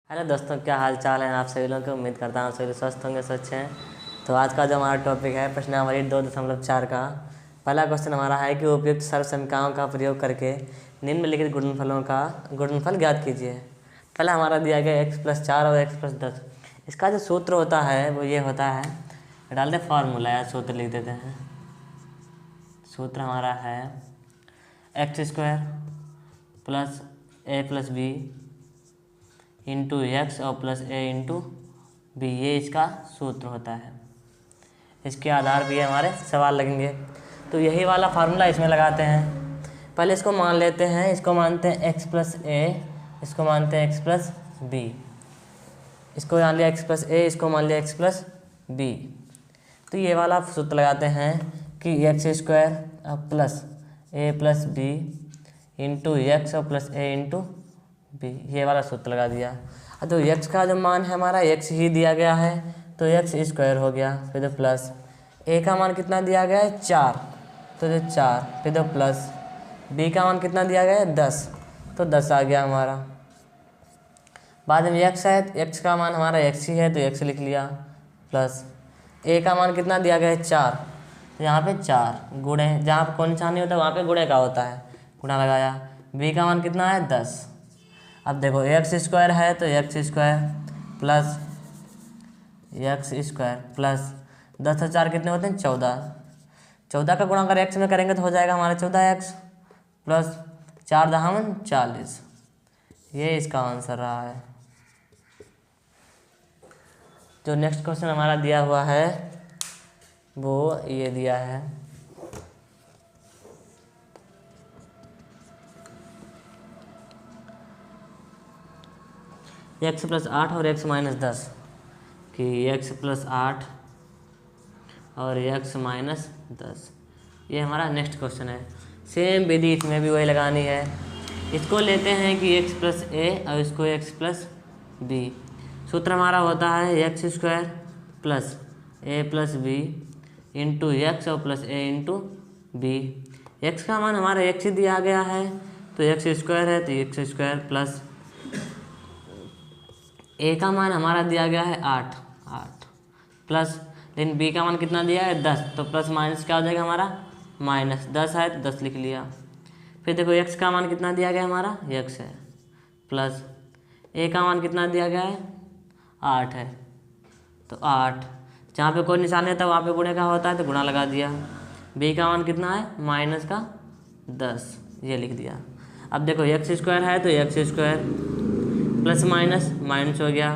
Hello दोस्तों, क्या हाल चाल है आप सभी लोगों की। उम्मीद करता हूँ सभी स्वस्थ होंगे, स्वच्छ हैं। तो आज का जो हमारा टॉपिक है प्रश्नावली 2.4 का पहला क्वेश्चन हमारा है कि उपयुक्त सर्वसमीकरणों का प्रयोग करके निम्नलिखित गुणनफलों का गुणनफल ज्ञात कीजिए। पहला हमारा दिया गया x+4 और x+10। इसका जो सूत्र होता है वो ये होता है, डालते फार्मूला या सूत्र लिख देते हैं। सूत्र हमारा है x² plus a+b into x और प्लस ए इंटू बी, ये इसका सूत्र होता है। इसके आधार पे हमारे सवाल लगेंगे, तो यही वाला फार्मूला इसमें लगाते हैं। पहले इसको मान लेते हैं, इसको मानते हैं x+a, इसको मानते हैं x+b, इसको मान लिया x+a, इसको मान लिया x+b। तो ये वाला सूत्र लगाते हैं कि x² plus a+b into x और प्लस ए इंटू बी, ये वाला सूत्र लगा दिया। तो x का जो मान है हमारा x ही दिया गया है, तो x² हो गया। फिर तो प्लस a का मान कितना दिया गया है 4, तो जो 4, फिर तो प्लस b का मान कितना दिया गया है 10, तो 10 आ गया हमारा। बाद में x है, x का मान हमारा x ही है तो x लिख लिया, प्लस a का मान कितना दिया गया है 4, तो यहाँ पे 4 गुणे, जहाँ पर कोई निशान नहीं होता वहाँ पे गुणे का होता है, गुणा लगाया। b का मान कितना है 10। अब देखो x² है तो x² प्लस x² प्लस 10 और 4 कितने होते हैं 14। 14 का गुणा अगर x में करेंगे तो हो जाएगा हमारा 14x प्लस 4 दहावन 40। ये इसका आंसर रहा है। जो नेक्स्ट क्वेश्चन हमारा दिया हुआ है वो ये दिया है, x+8 और x-10 कि x+8 और x-10, ये हमारा नेक्स्ट क्वेश्चन है। सेम विधि इसमें भी वही लगानी है। इसको लेते हैं कि x+a और इसको x+b। सूत्र हमारा होता है x² plus a+b into x और plus A into B. X का मान हमारा x ही दिया गया है तो x² है तो x² प्लस ए का मान हमारा दिया गया है 8 प्लस, लेकिन बी का मान कितना दिया है 10, तो प्लस माइनस क्या हो जाएगा हमारा -10 है तो 10 लिख लिया। फिर देखो एक्स का मान कितना दिया गया हमारा x है, प्लस ए का मान कितना दिया गया है 8 है, तो 8 जहाँ पे कोई निशान नहीं था वहाँ पे गुणे का होता है तो गुणा लगा दिया। बी का मान कितना है -10, ये लिख दिया। अब देखो x² है तो x² प्लस माइनस हो गया।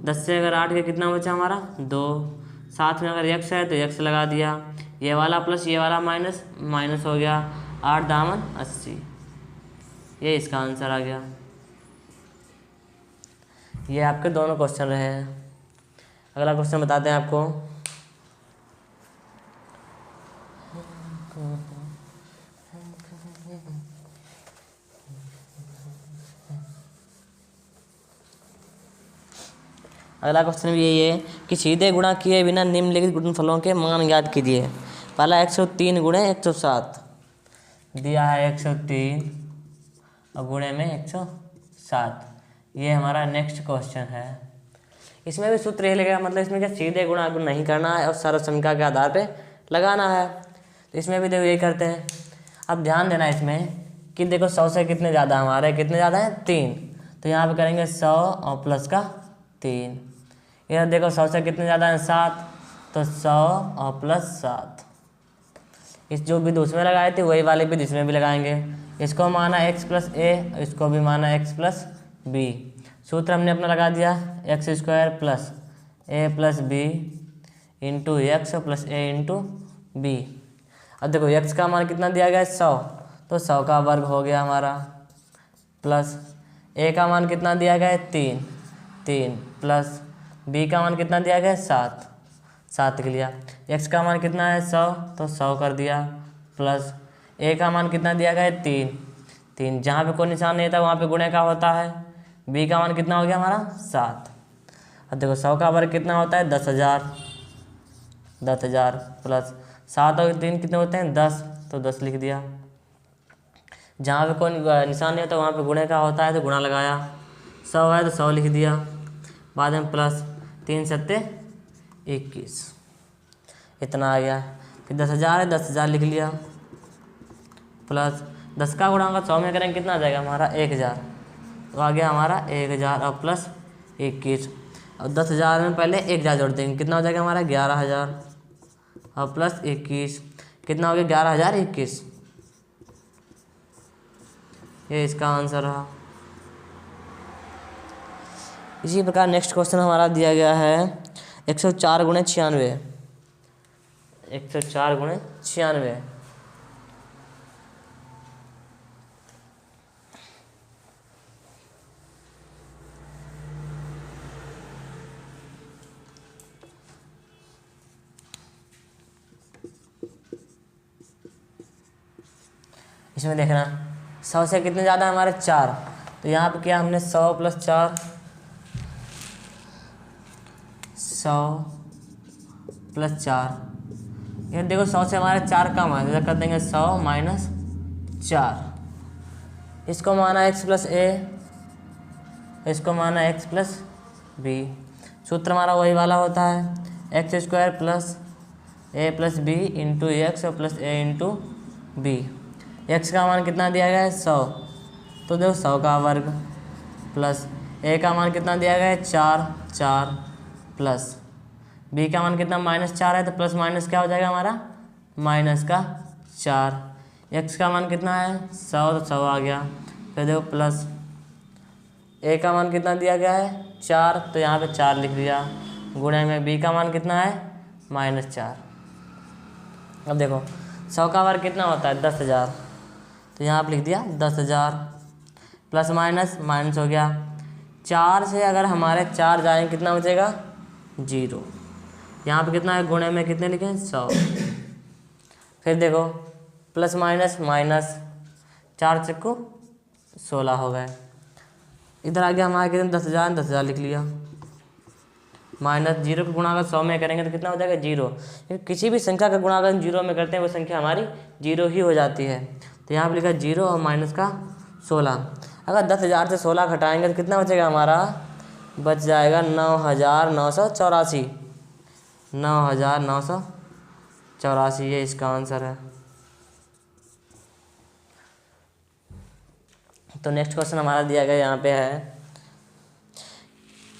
10 से अगर 8 का कितना बचा हमारा 2, साथ में अगर x है तो x लगा दिया, ये वाला प्लस ये वाला माइनस हो गया, 8 दामन 80, ये इसका आंसर आ गया। ये आपके दोनों क्वेश्चन रहे हैं। अगला क्वेश्चन बताते हैं आपको। अगला क्वेश्चन भी यही है कि सीधे गुणा किए बिना निम्नलिखित गुणनफलों के मान ज्ञात कीजिए। पहला 103 गुणे 107 दिया है, 103 और गुणे में 107, ये हमारा नेक्स्ट क्वेश्चन है। इसमें भी सूत्र यही लगेगा, मतलब इसमें क्या सीधे गुणा नहीं करना है और सर्वसमीकरण के आधार पे लगाना है, तो इसमें भी देखो यही करते हैं। अब ध्यान देना इसमें कि देखो 100 से कितने ज़्यादा हमारे, कितने ज़्यादा हैं 3, तो यहाँ पे करेंगे 100 और प्लस का 3। इधर देखो 100 से कितने ज़्यादा हैं 7, तो 100 और प्लस 7। इस जो भी उसमें लगाए थे वही वाले भी इसमें भी लगाएंगे। इसको माना x+a, इसको भी माना x+b। सूत्र हमने अपना लगा दिया x² plus a+b into X plus A into B. अब देखो x का मान कितना दिया गया है 100, तो 100 का वर्ग हो गया हमारा, प्लस a का मान कितना दिया गया है 3 प्लस b का मान कितना दिया गया है 7 लिख लिया। x का मान कितना है 100, तो 100 कर दिया, प्लस a का मान कितना दिया गया है 3, जहाँ पे कोई निशान नहीं था वहाँ पे गुणे का होता है। b का मान कितना हो गया हमारा 7। अब देखो 100 का वर्ग कितना होता है 10,000 प्लस 7 और 3 कितने होते हैं 10, तो 10 लिख दिया। जहाँ पे कोई निशान नहीं होता वहाँ पे गुणे का होता है तो गुणा लगाया। 100 है तो 100 लिख दिया, बाद में प्लस 3 सत्ते 21, इतना आ गया। फिर 10,000 है, 10,000 लिख लिया, प्लस 10 का गुणांक 100 में करेंगे कितना आ जाएगा हमारा 1,000, तो आ गया हमारा 1,000 और प्लस 21। और 10,000 में पहले 1,000 जोड़ देंगे, कितना हो जाएगा हमारा 11,000 और प्लस 21, कितना हो गया 11,021। ये इसका आंसर रहा। इसी प्रकार नेक्स्ट क्वेश्चन हमारा दिया गया है 104 गुणे 96, 104 गुणे 96। इसमें देखना 100 से कितने ज़्यादा हमारे 4, तो यहाँ पे क्या हमने 100 + 4, 100 + 4, ये देखो 100 से हमारे 4 कम है, तो कर देंगे 100 - 4। इसको माना x + a, इसको माना x + b। सूत्र हमारा वही वाला होता है, x² + a + b × x + a × b। x का मान कितना दिया गया है 100, तो देखो 100 का वर्ग, प्लस a का मान कितना दिया गया है 4 प्लस b का मान कितना -4 है, तो प्लस माइनस क्या हो जाएगा हमारा -4। x का मान कितना है 100, तो 100 आ गया। फिर देखो प्लस a का मान कितना दिया गया है 4, तो यहाँ पे 4 लिख दिया, गुणे में b का मान कितना है -4। अब देखो 100 का वर्ग कितना होता है 10,000, तो यहाँ पे लिख दिया 10,000, प्लस माइनस माइनस हो गया। 4 से अगर हमारे 4 जाएँ कितना बचेगा 0, यहाँ पे कितना है गुणे में कितने लिखे 100। फिर देखो प्लस माइनस माइनस, 4 चक्कू 16 हो गए। इधर आ गया हमारे कितने 10,000, 10,000 लिख लिया, -0 का गुणा अगर 100 में करेंगे तो कितना हो जाएगा 0, क्योंकि किसी भी संख्या का गुणा अगर 0 में करते हैं वो संख्या हमारी 0 ही हो जाती है। तो यहाँ पे लिखा 0 और माइनस का 16। अगर 10,000 से 16 घटाएंगे तो कितना बचेगा हमारा, बच जाएगा 9,984, 9,984, ये इसका आंसर है। तो नेक्स्ट क्वेश्चन हमारा दिया गया यहाँ पे है,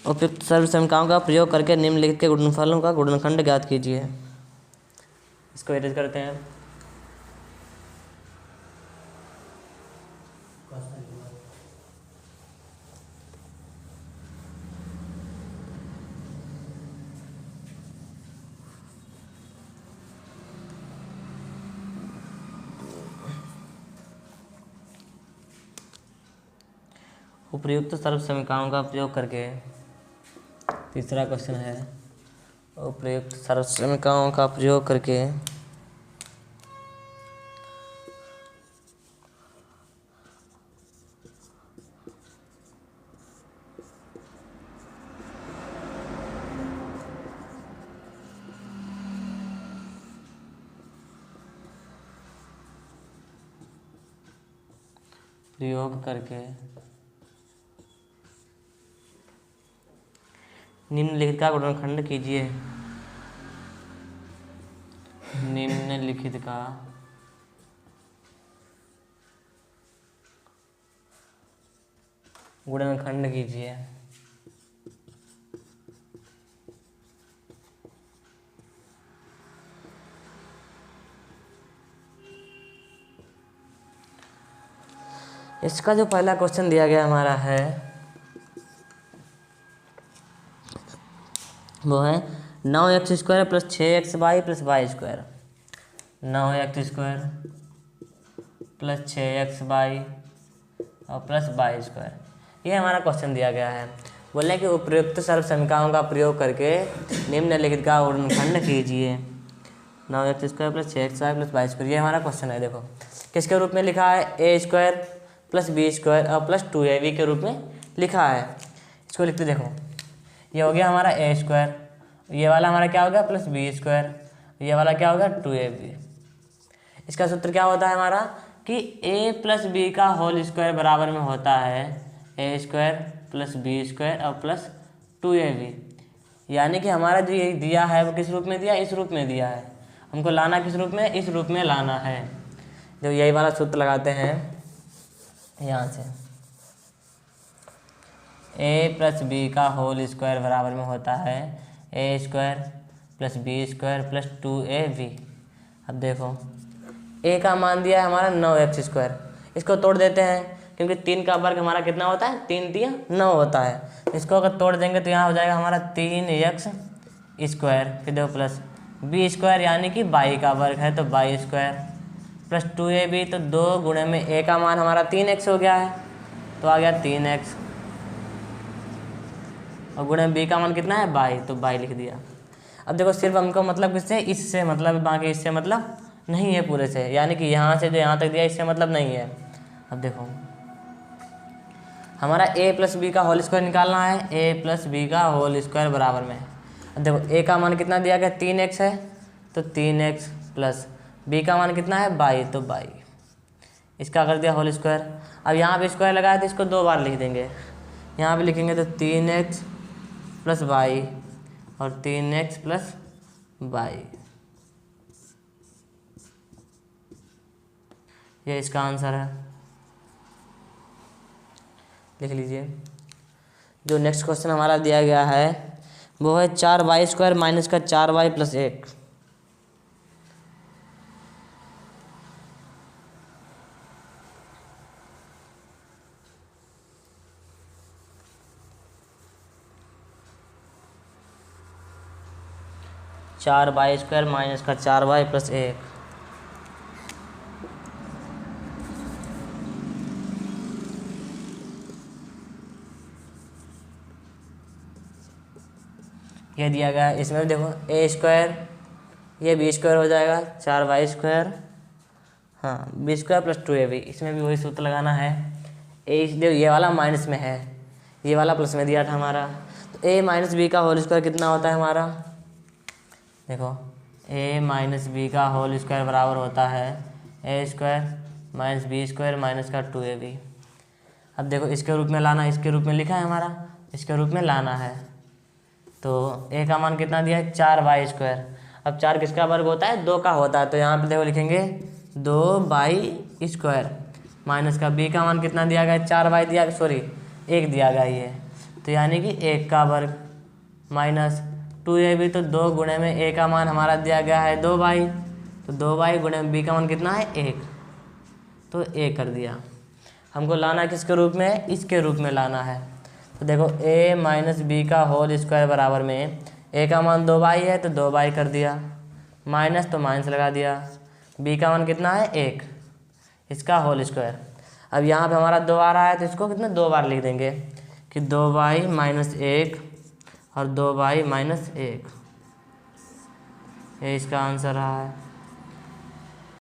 उपयुक्त सर्वसमीकरणों का प्रयोग करके निम्नलिखित के गुणनफलों का गुणनखंड ज्ञात कीजिए। इसको एडिट करते हैं। उपयुक्त सर्वसमीकरणों का प्रयोग करके, तीसरा क्वेश्चन है, उपयुक्त सर्वसमीकरणों का प्रयोग करके निम्नलिखित का गुणनखंड कीजिए। निम्नलिखित का गुणनखंड कीजिए। इसका जो पहला क्वेश्चन दिया गया हमारा है वो है 9x² + 6xy + y²। 9x² + 6xy और प्लस y², ये हमारा क्वेश्चन दिया गया है। बोले कि उपयुक्त सर्वसमीकरणों का प्रयोग करके निम्नलिखित का गुणनखंड कीजिए। 9x² + 6xy + y², ये हमारा क्वेश्चन है। देखो किसके रूप में लिखा है, a² + b² और प्लस 2ab के रूप में लिखा है। इसको लिखते देखो, ये हो गया हमारा a², ये वाला हमारा क्या हो गया +b², ये वाला क्या होगा 2ab। इसका सूत्र क्या होता है हमारा कि a + b का होल स्क्वायर बराबर में होता है a² प्लस बी स्क्वायर और प्लस 2ab, यानी कि हमारा जो ये दिया है वो किस रूप में दिया, इस रूप में दिया है। हमको लाना किस रूप में, इस रूप में लाना है। जो यही वाला सूत्र लगाते हैं यहाँ से, a प्लस बी का होल स्क्वायर बराबर में होता है A square plus B square plus 2ab। अब देखो a का मान दिया है हमारा 9x स्क्वायर, इसको तोड़ देते हैं क्योंकि 3 का वर्ग हमारा कितना होता है, 3 तिया 9 होता है। इसको अगर तोड़ देंगे तो यहाँ हो जाएगा हमारा 3x स्क्वायर, फिर देखो प्लस बी स्क्वायर यानी कि बाई का वर्ग है तो बाई स्क्वायर प्लस 2ab, तो 2 गुणे में a का मान हमारा 3x हो गया है तो आ गया 3x, और गुणे में b का मान कितना है, बाई, तो बाई लिख दिया। अब देखो सिर्फ हमको मतलब किससे, इससे मतलब, बाकी इससे मतलब नहीं है पूरे से, यानी कि यहाँ से जो यहाँ तक दिया इससे मतलब नहीं है। अब देखो हमारा a प्लस बी का होल स्क्वायर निकालना है, a प्लस बी का होल स्क्वायर बराबर में। अब देखो a का मान कितना दिया गया, 3x है तो 3x प्लस b का मान कितना है, बाई, तो बाई, इसका कर दिया होल स्क्वायर। अब यहाँ पे स्क्वायर लगाया तो इसको 2 बार लिख देंगे, यहाँ पे लिखेंगे तो 3x प्लस बाई और 3x प्लस बाई, ये इसका आंसर है, लिख लीजिए। जो नेक्स्ट क्वेश्चन हमारा दिया गया है वो है 4y स्क्वायर माइनस का 4y प्लस 1। चार वाई स्क्वायर माइनस का 4y प्लस 1। ये दिया गया है, इसमें भी देखो a स्क्वायर, ये b स्क्वायर हो जाएगा 4y स्क्वायर, हाँ b स्क्वायर प्लस 2ab, इसमें भी वही सूत्र लगाना है। ये वाला माइनस में है, ये वाला प्लस में दिया था हमारा, तो a माइनस बी का होल स्क्वायर कितना होता है हमारा, देखो a माइनस बी का होल स्क्वायर बराबर होता है a square minus B square minus का 2ab। अब देखो इसके रूप में लाना, इसके रूप में लिखा है हमारा, इसके रूप में लाना है, तो a का मान कितना दिया है, 4y स्क्वायर। अब 4 किसका वर्ग होता है, 2 का होता है, तो यहाँ पे देखो लिखेंगे 2y स्क्वायर माइनस का b का मान कितना दिया गया, 4y दिया, सॉरी 1 दिया गया ये, तो यानी कि 1 का वर्ग माइनस 2ab, तो 2 गुणे में a का मान हमारा दिया गया है 2y, तो 2y गुणे में b का मान कितना है 1, तो 1 कर दिया। हमको लाना किसके रूप में, इसके रूप में लाना है, तो देखो a माइनस बी का होल स्क्वायर बराबर में a का मान 2y है तो 2y कर दिया, माइनस तो माइनस लगा दिया, b का मान कितना है 1, इसका होल स्क्वायर। अब यहाँ पे हमारा 2 आ रहा है तो इसको कितना 2 बार लिख देंगे कि 2y माइनस 1 और 2y माइनस 1, ये इसका आंसर रहा है।